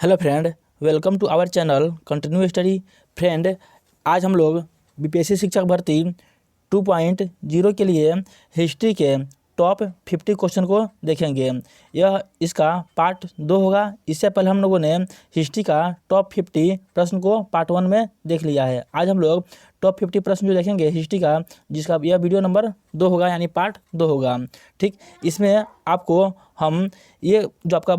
Hello friend, welcome to our channel continue study. Friend, आज हम लोग बीपीएससी शिक्षक भर्ती 2.0 के लिए हिस्ट्री के टॉप 50 क्वेश्चन को देखेंगे। यह इसका पार्ट 2 होगा। इससे पहले हम लोगों ने हिस्ट्री का टॉप 50 प्रश्न को पार्ट 1 में देख लिया है। आज हम लोग टॉप 50 प्रश्न जो देखेंगे हिस्ट्री का, जिसका यह वीडियो नंबर 2 होगा, यानी पार्ट 2 होगा। ठीक, इसमें आपको हम ये जो आपका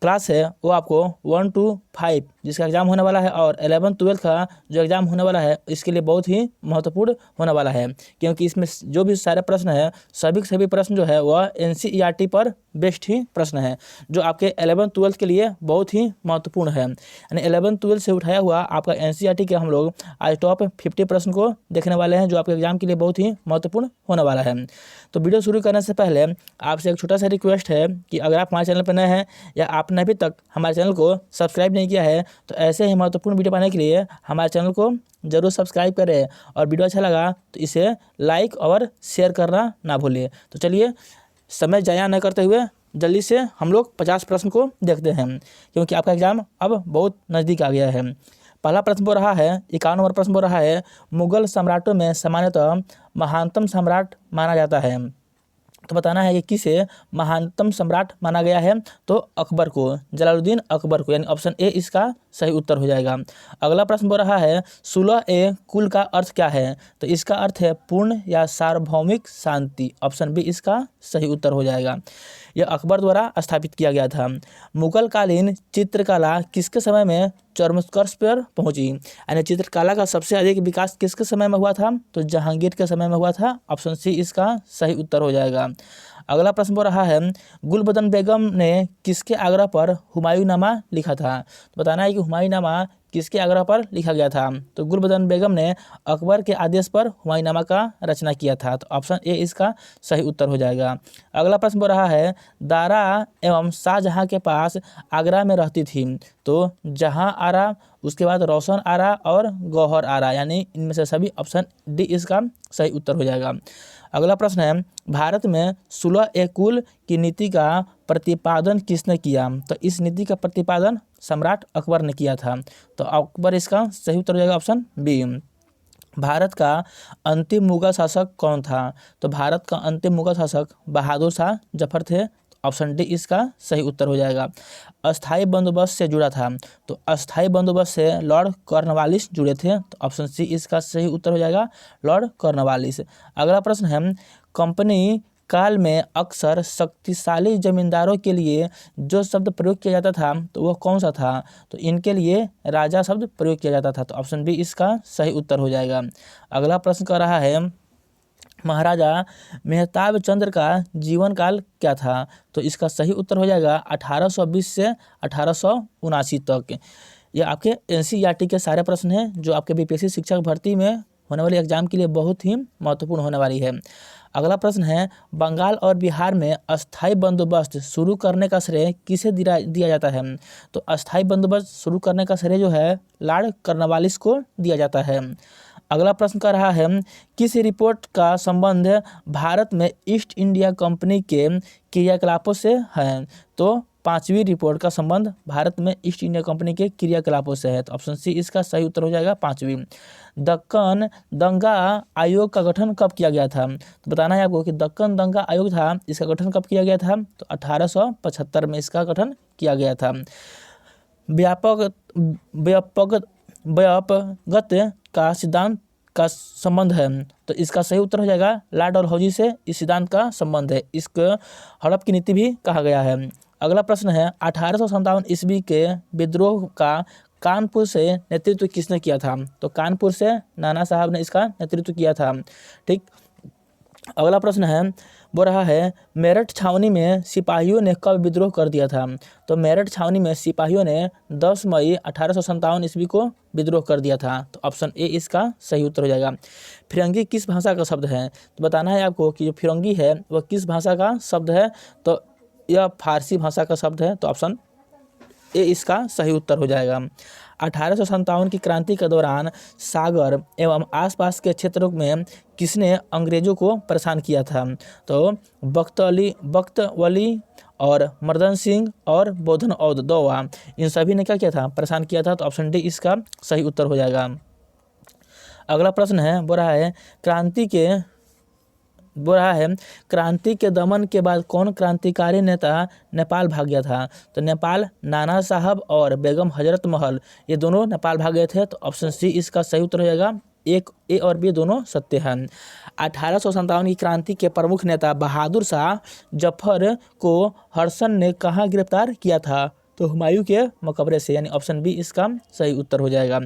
क्लास है वो आपको 1 to 5 जिसका एग्ज़ाम होने वाला है और 11-12 का जो एग्ज़ाम होने वाला है इसके लिए बहुत ही महत्वपूर्ण होने वाला है, क्योंकि इसमें जो भी सारे प्रश्न है सभी के सभी प्रश्न जो है वह एनसीईआरटी पर बेस्ड ही प्रश्न है, जो आपके 11-12 के लिए बहुत ही महत्वपूर्ण है। यानी 11-12 से उठाया हुआ आपका एनसीईआरटी के हम लोग आज टॉप 50 प्रश्न को देखने वाले हैं, जो आपके एग्जाम के लिए बहुत ही महत्वपूर्ण होने वाला है। तो वीडियो शुरू करने से पहले आपसे एक छोटा सा रिक्वेस्ट है कि अगर आप हमारे चैनल पर नए हैं या आपने अभी तक हमारे चैनल को सब्सक्राइब नहीं किया है तो ऐसे ही महत्वपूर्ण वीडियो पाने के लिए हमारे चैनल को ज़रूर सब्सक्राइब करें, और वीडियो अच्छा लगा तो इसे लाइक और शेयर करना ना भूलिए। तो चलिए समय ज़ाया न करते हुए जल्दी से हम लोग 50 प्रश्न को देखते हैं, क्योंकि आपका एग्ज़ाम अब बहुत नज़दीक आ गया है। पहला प्रश्न बोल रहा है, 51 नंबर प्रश्न बोल रहा है, मुगल सम्राटों में सामान्यतः महानतम सम्राट माना जाता है। तो बताना है कि किसे महानतम सम्राट माना गया है, तो अकबर को, जलालुद्दीन अकबर को, यानी ऑप्शन ए इसका सही उत्तर हो जाएगा। अगला प्रश्न बोल रहा है, 16 कुल का अर्थ क्या है, तो इसका अर्थ है पूर्ण या सार्वभौमिक शांति। ऑप्शन बी इसका सही उत्तर हो जाएगा। यह अकबर द्वारा स्थापित किया गया था। मुगल कालीन चित्रकला किसके समय में चरमोत्कर्ष पर पहुंची, यानी चित्रकला का सबसे अधिक विकास किसके समय में हुआ था, तो जहांगीर के समय में हुआ था। ऑप्शन सी इसका सही उत्तर हो जाएगा। अगला प्रश्न बोल रहा है, गुलबदन बेगम ने किसके आग्रह पर हुमायूंनामा लिखा था। तो बताना है कि हुमायूंनामा किसके आग्रह पर लिखा गया था, तो गुलबदन बेगम ने अकबर के आदेश पर हुमायूंनामा का रचना किया था। तो ऑप्शन ए इसका सही उत्तर हो जाएगा। अगला प्रश्न बोल रहा है, दारा एवं शाहजहां के पास आगरा में रहती थी, तो जहां आरा, उसके बाद रोशन आरा और गौहर आरा, यानी इनमें से सभी ऑप्शन डी इसका सही उत्तर हो जाएगा। अगला प्रश्न है, भारत में 16 कुल की नीति का प्रतिपादन किसने किया, तो इस नीति का प्रतिपादन सम्राट अकबर ने किया था। तो अकबर इसका सही उत्तर हो जाएगा ऑप्शन बी। भारत का अंतिम मुगल शासक कौन था, तो भारत का अंतिम मुगल शासक बहादुर शाह जफर थे। ऑप्शन डी इसका सही उत्तर हो जाएगा। अस्थाई बंदोबस्त से जुड़ा था, तो अस्थाई बंदोबस्त से लॉर्ड कॉर्नवालिस जुड़े थे। तो ऑप्शन सी इसका सही उत्तर हो जाएगा, लॉर्ड कॉर्नवालिस। अगला प्रश्न है, कंपनी काल में अक्सर शक्तिशाली जमींदारों के लिए जो शब्द प्रयोग किया जाता था तो वह कौन सा था, तो इनके लिए राजा शब्द प्रयोग किया जाता था। तो ऑप्शन बी इसका सही उत्तर हो जाएगा। अगला प्रश्न कर रहा है, महाराजा मेहताब चंद्र का जीवन काल क्या था, तो इसका सही उत्तर हो जाएगा 1820 से 1879 तक। यह आपके एनसीईआरटी के सारे प्रश्न हैं जो आपके बीपीएससी शिक्षक भर्ती में होने वाले एग्जाम के लिए बहुत ही महत्वपूर्ण होने वाली है। अगला प्रश्न है, बंगाल और बिहार में अस्थाई बंदोबस्त शुरू करने का श्रेय किसे दिया जाता है, तो अस्थाई बंदोबस्त शुरू करने का श्रेय जो है लॉर्ड कॉर्नवालिस को दिया जाता है। अगला प्रश्न कर रहा है, किस रिपोर्ट का संबंध भारत में ईस्ट इंडिया कंपनी के क्रियाकलापों से है, तो 5वीं रिपोर्ट का संबंध भारत में ईस्ट इंडिया कंपनी के क्रियाकलापों से है। तो ऑप्शन सी इसका सही उत्तर हो जाएगा 5वीं। दक्कन दंगा आयोग का गठन कब किया गया था, तो बताना है आपको कि दक्कन दंगा आयोग था, इसका गठन कब किया गया था, तो 1875 में इसका गठन किया गया था। व्यापकगत का सिद्धांत का संबंध है, तो इसका सही उत्तर हो जाएगा लॉर्ड डलहौजी से इस सिद्धांत का संबंध है। इसको हड़प की नीति भी कहा गया है। अगला प्रश्न है, 1857 ईस्वी के विद्रोह का कानपुर से नेतृत्व किसने किया था, तो कानपुर से नाना साहब ने इसका नेतृत्व किया था। ठीक, अगला प्रश्न है, बोल रहा है, मेरठ छावनी में सिपाहियों ने कब विद्रोह कर दिया था, तो मेरठ छावनी में सिपाहियों ने 10 मई 1857 ईस्वी को विद्रोह कर दिया था। तो ऑप्शन ए इसका सही उत्तर हो जाएगा। फिरंगी किस भाषा का शब्द है, तो बताना है आपको कि जो फिरंगी है वह किस भाषा का शब्द है, तो यह फारसी भाषा का शब्द है। तो ऑप्शन ए इसका सही उत्तर हो जाएगा। 1857 की क्रांति के दौरान सागर एवं आसपास के क्षेत्रों में किसने अंग्रेजों को परेशान किया था, तो बख्त वली और मर्दन सिंह और बोधन औद दोवा, इन सभी ने क्या किया था, परेशान किया था। तो ऑप्शन डी इसका सही उत्तर हो जाएगा। अगला प्रश्न है वो रहा है क्रांति के दमन के बाद कौन क्रांतिकारी नेता नेपाल भाग गया था। तो नेपाल नाना साहब और बेगम हजरत महल, ये दोनों नेपाल भाग गए थे। तो ऑप्शन सी इसका सही उत्तर हो जाएगा। एक ए और बी दोनों सत्य हैं। 1857 की क्रांति के प्रमुख नेता बहादुर शाह जफर को हर्षन ने कहाँ गिरफ्तार किया था। तो हुमायूं के मकबरे से, यानी ऑप्शन बी इसका सही उत्तर हो जाएगा।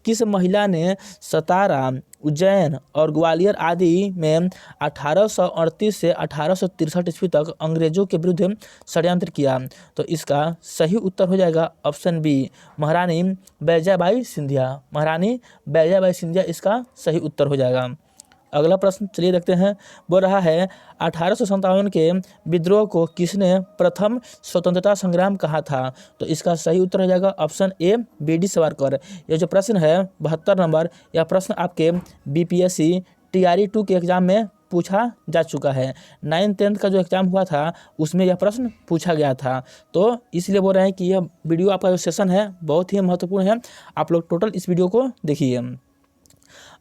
किस महिला ने सतारा, उज्जैन और ग्वालियर आदि में 1838 से 1863 ईस्वी तक अंग्रेजों के विरुद्ध षड्यंत्र किया। तो इसका सही उत्तर हो जाएगा ऑप्शन बी महारानी बैजाबाई सिंधिया। महारानी बैजाबाई सिंधिया इसका सही उत्तर हो जाएगा। अगला प्रश्न चलिए देखते हैं, वो रहा है 1857 के विद्रोह को किसने प्रथम स्वतंत्रता संग्राम कहा था। तो इसका सही उत्तर हो जाएगा ऑप्शन ए बी.डी. सावरकर। ये जो प्रश्न है 72 नंबर, यह प्रश्न आपके बीपीएससी टीआरई 2 के एग्जाम में पूछा जा चुका है। 9th-10th का जो एग्ज़ाम हुआ था उसमें यह प्रश्न पूछा गया था। तो इसलिए बोल रहे हैं कि यह वीडियो आपका जो सेशन है बहुत ही महत्वपूर्ण है, आप लोग टोटल इस वीडियो को देखिए।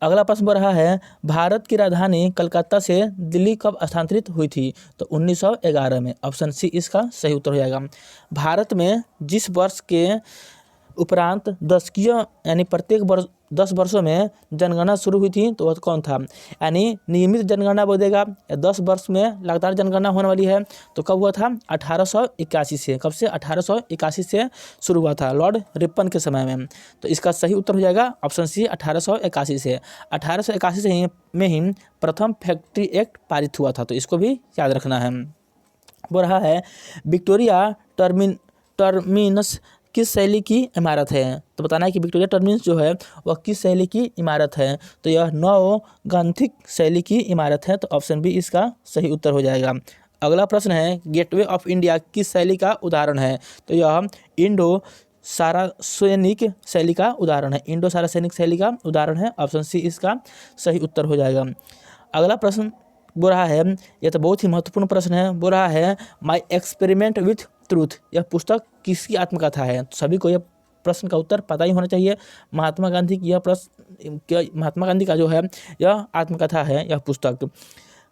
अगला प्रश्न हो रहा है, भारत की राजधानी कलकत्ता से दिल्ली कब स्थानांतरित हुई थी। तो 1911 में। ऑप्शन सी इसका सही उत्तर हो जाएगा। भारत में जिस वर्ष के उपरांत दशकीय यानी प्रत्येक 10 वर्षों में जनगणना शुरू हुई थी तो वह कौन था। यानी नियमित जनगणना बोलेगा या 10 वर्ष में लगातार जनगणना होने वाली है तो कब हुआ था 1881 से। कब से 1881 से शुरू हुआ था, लॉर्ड रिपन के समय में। तो इसका सही उत्तर हो जाएगा ऑप्शन सी 1881 से। 1881 से में ही प्रथम फैक्ट्री एक्ट पारित हुआ था, तो इसको भी याद रखना है। वो रहा है विक्टोरिया टर्मिनस किस शैली की इमारत है। तो बताना है कि विक्टोरिया टर्मिनस जो है वह किस शैली की इमारत है। तो यह नव गॉथिक शैली की इमारत है। तो ऑप्शन बी इसका सही उत्तर हो जाएगा। अगला प्रश्न है गेटवे ऑफ इंडिया किस शैली का उदाहरण है। तो यह इंडो सारासेनिक शैली का उदाहरण है। इंडो सारासेनिक शैली का उदाहरण है। ऑप्शन सी इसका सही उत्तर हो जाएगा। अगला प्रश्न वो रहा है, यह तो बहुत ही महत्वपूर्ण प्रश्न है, वो रहा है माई एक्सपेरिमेंट विथ ट्रूथ, यह पुस्तक किसकी आत्मकथा है। तो सभी को यह प्रश्न का उत्तर पता ही होना चाहिए। महात्मा गांधी की यह महात्मा गांधी का जो है यह आत्मकथा है यह पुस्तक।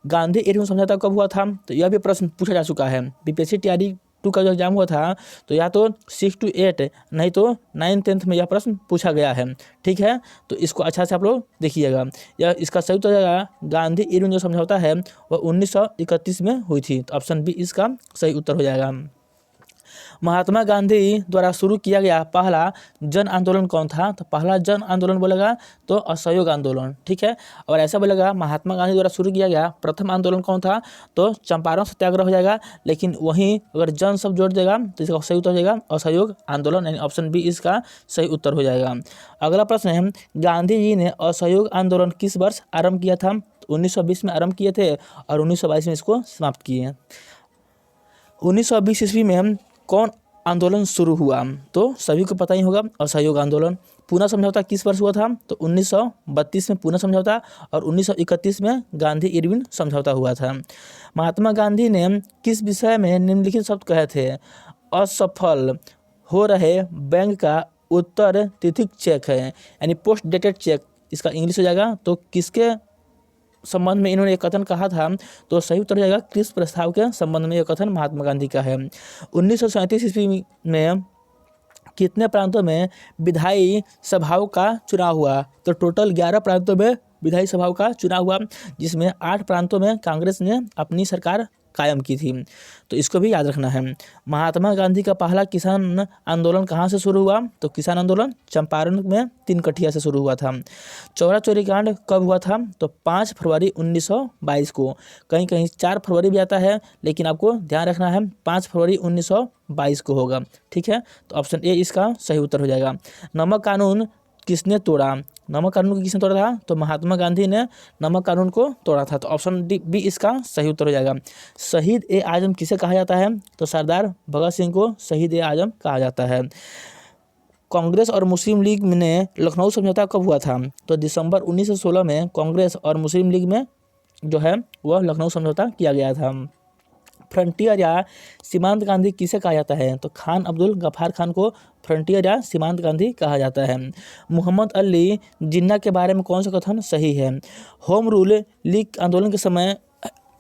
गांधी इरविन समझौता कब हुआ था। तो यह भी प्रश्न पूछा जा चुका है। बीपीएससी टीआरई 2 का जो एग्जाम हुआ था तो या तो 6 to 8 नहीं तो 9th-10th में यह प्रश्न पूछा गया है। ठीक है, तो इसको अच्छा से आप लोग देखिएगा। यह इसका सही उत्तर जाएगा गांधी इरविन जो समझौता है वह 1931 में हुई थी। तो ऑप्शन बी इसका सही उत्तर हो जाएगा। महात्मा गांधी द्वारा शुरू किया गया पहला जन आंदोलन कौन था। तो पहला जन आंदोलन बोलेगा तो असहयोग आंदोलन। ठीक है, और ऐसा बोलेगा महात्मा गांधी द्वारा शुरू किया गया प्रथम आंदोलन कौन था तो चंपारण सत्याग्रह हो जाएगा। लेकिन वहीं अगर जन सब जोड़ देगा तो इसका सही उत्तर हो जाएगा असहयोग आंदोलन, यानी ऑप्शन बी इसका सही उत्तर हो जाएगा। अगला प्रश्न है गांधी जी ने असहयोग आंदोलन किस वर्ष आरंभ किया था। 1920 में आरंभ किए थे और 1922 में इसको समाप्त किए। 1920 ईस्वी में कौन आंदोलन शुरू हुआ। तो सभी को पता ही होगा असहयोग आंदोलन। पूना समझौता किस वर्ष हुआ था। तो 1932 में पूना समझौता और 1931 में गांधी इरविन समझौता हुआ था। महात्मा गांधी ने किस विषय में निम्नलिखित शब्द कहे थे। असफल हो रहे बैंक का उत्तर तिथिक चेक है, यानी पोस्ट डेटेड चेक इसका इंग्लिश हो जाएगा। तो किसके संबंध में इन्होंने एक कथन कहा था। तो सही उत्तर हो जाएगा क्रिस प्रस्ताव के संबंध में यह कथन महात्मा गांधी का है। 1937 ईस्वी में कितने प्रांतों में विधायी सभाओं का चुनाव हुआ। तो टोटल 11 प्रांतों में विधायी सभाओं का चुनाव हुआ, जिसमें 8 प्रांतों में कांग्रेस ने अपनी सरकार कायम की थी। तो इसको भी याद रखना है। महात्मा गांधी का पहला किसान आंदोलन कहाँ से शुरू हुआ। तो किसान आंदोलन चंपारण में 3 कठिया से शुरू हुआ था। चौरा चोरी कांड कब हुआ था। तो 5 फरवरी 1922 को। कहीं कहीं 4 फरवरी भी आता है, लेकिन आपको ध्यान रखना है 5 फरवरी 1922 को होगा। ठीक है, तो ऑप्शन ए इसका सही उत्तर हो जाएगा। नमक कानून किसने तोड़ा। नमक कानून को किसने तोड़ा था। तो महात्मा गांधी ने नमक कानून को तोड़ा था। तो ऑप्शन डी बी इसका सही उत्तर हो जाएगा। शहीद ए आजम किसे कहा जाता है। तो सरदार भगत सिंह को शहीद ए आजम कहा जाता है। कांग्रेस और मुस्लिम लीग ने लखनऊ समझौता कब हुआ था। तो दिसंबर 1916 में कांग्रेस और मुस्लिम लीग में जो है वह लखनऊ समझौता किया गया था। फ्रंटियर या सीमांत गांधी किसे कहा जाता है? तो खान अब्दुल गफ्फार खान को फ्रंटियर या सीमांत गांधी कहा जाता है। मोहम्मद अली जिन्ना के बारे में कौन सा कथन सही है? होम रूल लीग आंदोलन के समय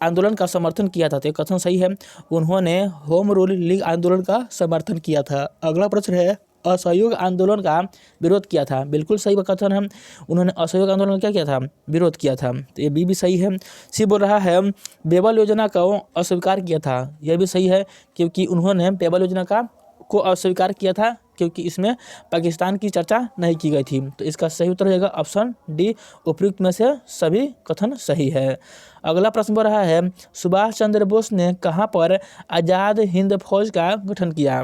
आंदोलन का समर्थन किया था, तो ये कथन सही है। उन्होंने होम रूल लीग आंदोलन का समर्थन किया था। अगला प्रश्न है, असहयोग आंदोलन का विरोध किया था। बिल्कुल सही कथन है, उन्होंने असहयोग आंदोलन का क्या किया था? विरोध किया था। तो ये बी भी सही है। सी बोल रहा है बेबल योजना को अस्वीकार किया था। यह भी सही है, क्योंकि उन्होंने बेबल योजना को अस्वीकार किया था, क्योंकि इसमें पाकिस्तान की चर्चा नहीं की गई थी। तो इसका सही उत्तर हो जाएगा ऑप्शन डी, उपयुक्त में से सभी कथन सही है। अगला प्रश्न बोल रहा है, सुभाष चंद्र बोस ने कहाँ पर आज़ाद हिंद फौज का गठन किया?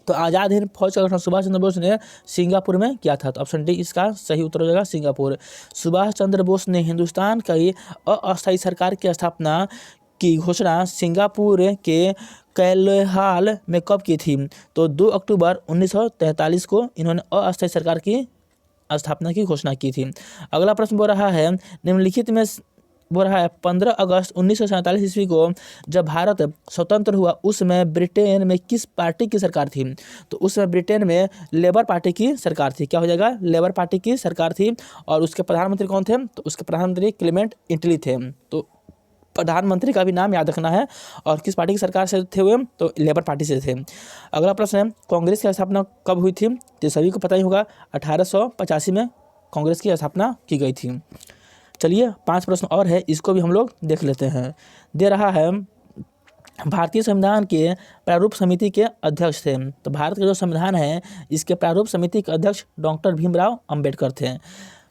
तो आज़ाद हिंद फौज का गठन सुभाष चंद्र बोस ने सिंगापुर में किया था। तो ऑप्शन डी इसका सही उत्तर हो जाएगा, सिंगापुर। सुभाष चंद्र बोस ने हिंदुस्तान की अस्थायी सरकार की स्थापना की घोषणा सिंगापुर के कैलोहाल में कब की थी? तो 2 अक्टूबर 1943 को इन्होंने अस्थायी सरकार की स्थापना की घोषणा की थी। अगला प्रश्न बोल रहा है, निम्नलिखित में बोल रहा है 15 अगस्त 1947 ईस्वी को जब भारत स्वतंत्र हुआ, उस समय ब्रिटेन में किस पार्टी की सरकार थी? तो उस समय ब्रिटेन में लेबर पार्टी की सरकार थी। क्या हो जाएगा? लेबर पार्टी की सरकार थी। और उसके प्रधानमंत्री कौन थे? तो उसके प्रधानमंत्री क्लेमेंट इटली थे। तो प्रधानमंत्री का भी नाम याद रखना है। और किस पार्टी की सरकार से थे हुए? तो लेबर पार्टी से थे। अगला प्रश्न है, कांग्रेस की स्थापना कब हुई थी? तो सभी को पता ही होगा, 1885 में कांग्रेस की स्थापना की गई थी। चलिए 5 प्रश्न और है, इसको भी हम लोग देख लेते हैं। दे रहा है, भारतीय संविधान के प्रारूप समिति के अध्यक्ष थे। तो भारत का जो संविधान है, इसके प्रारूप समिति के अध्यक्ष डॉक्टर भीमराव अंबेडकर थे।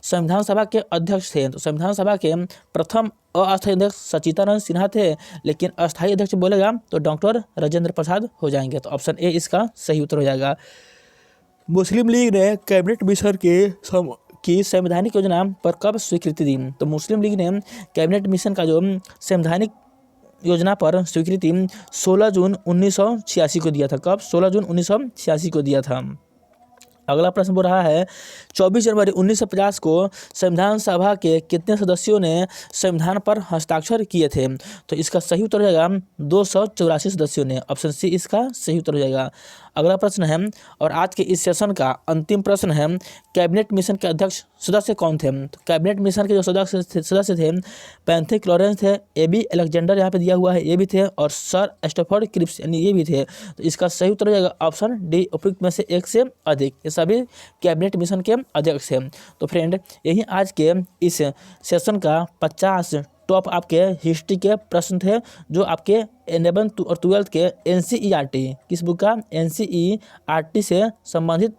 संविधान सभा के अध्यक्ष थे, तो संविधान सभा के प्रथम अस्थायी अध्यक्ष सचिदानंद सिन्हा थे, लेकिन अस्थायी अध्यक्ष बोलेगा तो डॉक्टर राजेंद्र प्रसाद हो जाएंगे। तो ऑप्शन ए इसका सही उत्तर हो जाएगा। मुस्लिम लीग ने कैबिनेट मिशन की संवैधानिक योजना पर कब स्वीकृति दी? तो मुस्लिम लीग ने कैबिनेट मिशन का जो संवैधानिक योजना पर स्वीकृति 16 जून 1986 को दिया था। कब? 16 जून 1986 को दिया था। अगला प्रश्न बोल रहा है, 24 जनवरी 1950 को संविधान सभा के कितने सदस्यों ने संविधान पर हस्ताक्षर किए थे? तो इसका सही उत्तर हो जाएगा 284 सदस्यों ने। ऑप्शन सी इसका सही उत्तर हो जाएगा। अगला प्रश्न है, और आज के इस सेशन का अंतिम प्रश्न है, कैबिनेट मिशन के अध्यक्ष सदस्य कौन थे? तो कैबिनेट मिशन के जो सदस्य थे, पैंथिक लॉरेंस थे, एबी अलेक्जेंडर यहाँ पे दिया हुआ है, ये भी थे, और सर स्टैफोर्ड क्रिप्स यानी ये भी थे। तो इसका सही उत्तर हो जाएगा ऑप्शन डी, उपयुक्त में से एक से अधिक। ये सभी कैबिनेट मिशन के अध्यक्ष थे। तो फ्रेंड, यही आज के इस सेशन का 50 टॉप आपके हिस्ट्री के प्रश्न थे, जो आपके 11th और 12th के NCERT, किस बुक का? NCERT से संबंधित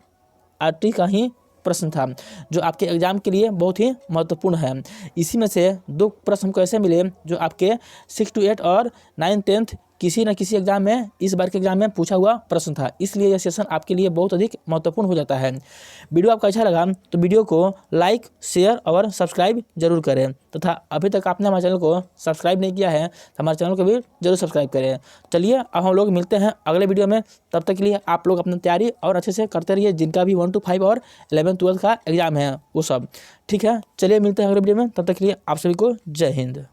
आरटी का ही प्रश्न था, जो आपके एग्जाम के लिए बहुत ही महत्वपूर्ण है। इसी में से 2 प्रश्न हमको ऐसे मिले जो आपके 6 to 8 और 9th 10th किसी न किसी एग्जाम में, इस बार के एग्जाम में पूछा हुआ प्रश्न था, इसलिए यह सेशन आपके लिए बहुत अधिक महत्वपूर्ण हो जाता है। वीडियो आपको अच्छा लगा तो वीडियो को लाइक, शेयर और सब्सक्राइब जरूर करें, तथा अभी तक आपने हमारे चैनल को सब्सक्राइब नहीं किया है तो हमारे चैनल को भी जरूर सब्सक्राइब करें। चलिए अब हम लोग मिलते हैं अगले वीडियो में। तब तक के लिए आप लोग अपनी तैयारी और अच्छे से करते रहिए, जिनका भी 1 to 5 और 11th 12th का एग्जाम है वो सब। ठीक है, चलिए मिलते हैं अगले वीडियो में। तब तक के लिए आप सभी को जय हिंद।